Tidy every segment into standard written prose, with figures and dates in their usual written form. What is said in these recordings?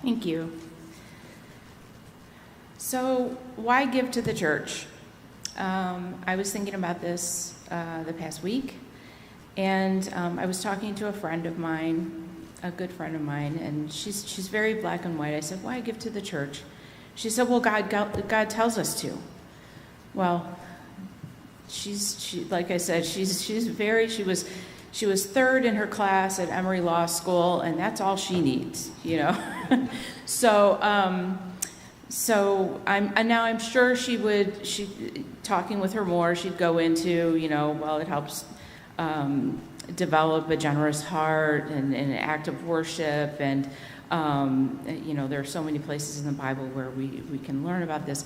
Thank you. So, why give to the church? I was thinking about this the past week, and I was talking to a friend of mine, a good friend of mine, and she's very black and white. I said, "Why give to the church?" She said, "Well, God tells us to." Well, like I said, she was third in her class at Emory Law School, and that's all she needs, you know. So I'm sure talking with her more, she'd go into, well, it helps develop a generous heart and an act of worship, and there are so many places in the Bible where we can learn about this.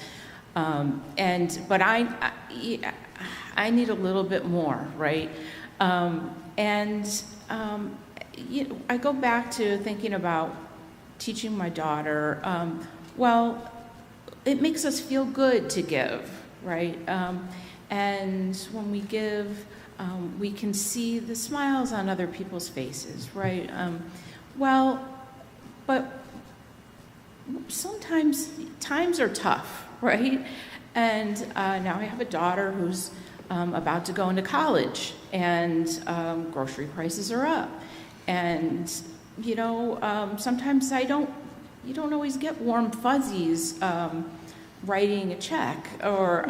But I need a little bit more, right? I go back to thinking about teaching my daughter. Well, it makes us feel good to give, right? And when we give, we can see the smiles on other people's faces, right? But sometimes times are tough, right? And now I have a daughter who's about to go into college, and grocery prices are up. And, sometimes you don't always get warm fuzzies writing a check or,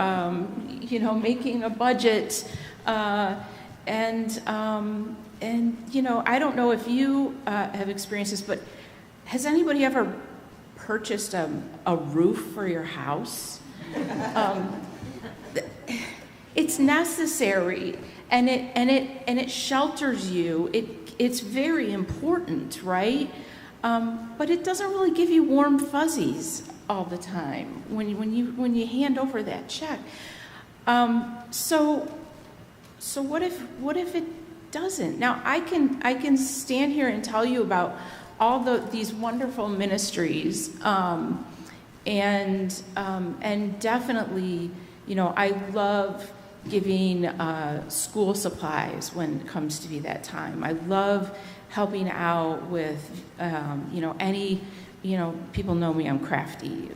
making a budget. I don't know if you have experienced this, but has anybody ever purchased a roof for your house? It's necessary, and it shelters you. It's very important, right? But it doesn't really give you warm fuzzies all the time when you hand over that check. So what if it doesn't? Now I can stand here and tell you about all these wonderful ministries, and definitely, I love giving school supplies when it comes to be that time. I love helping out with, any, people know me, I'm crafty,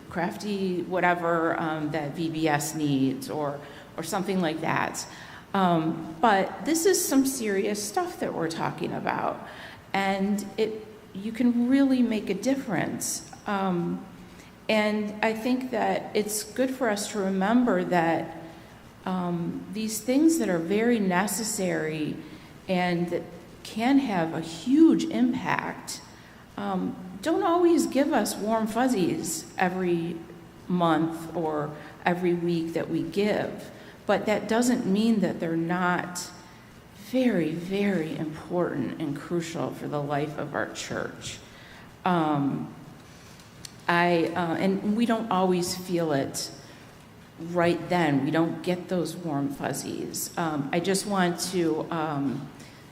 whatever that VBS needs or something like that. But this is some serious stuff that we're talking about, and you can really make a difference. And I think that it's good for us to remember that these things that are very necessary and that can have a huge impact don't always give us warm fuzzies every month or every week that we give. But that doesn't mean that they're not very, very important and crucial for the life of our church. And we don't always feel it right then. We don't get those warm fuzzies. I just want to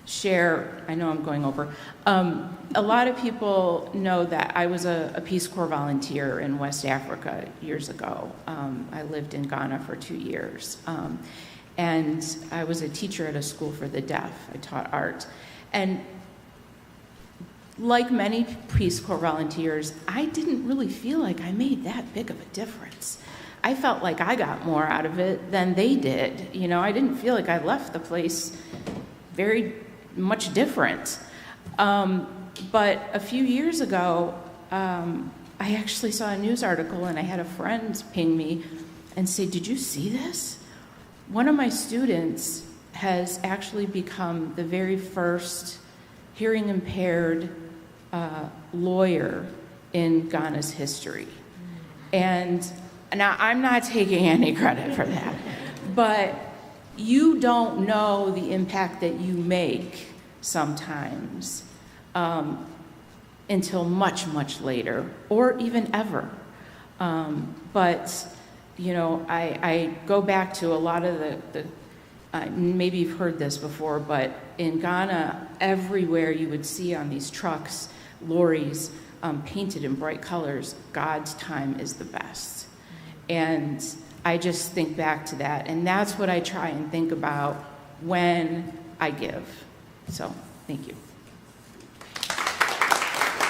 share, I know I'm going over, a lot of people know that I was a Peace Corps volunteer in West Africa years ago. I lived in Ghana for 2 years. And I was a teacher at a school for the deaf. I taught art. And like many Peace Corps volunteers, I didn't really feel like I made that big of a difference. I felt like I got more out of it than they did. I didn't feel like I left the place very much different. But a few years ago, I actually saw a news article, and I had a friend ping me and say, "Did you see this? One of my students has actually become the very first hearing impaired lawyer in Ghana's history." And now I'm not taking any credit for that, but you don't know the impact that you make sometimes until much, much later, or even ever. But I go back to a lot of the maybe you've heard this before, but in Ghana, everywhere you would see on these trucks, lorries, painted in bright colors, "God's time is the best." And I just think back to that, and that's what I try and think about when I give. So, thank you.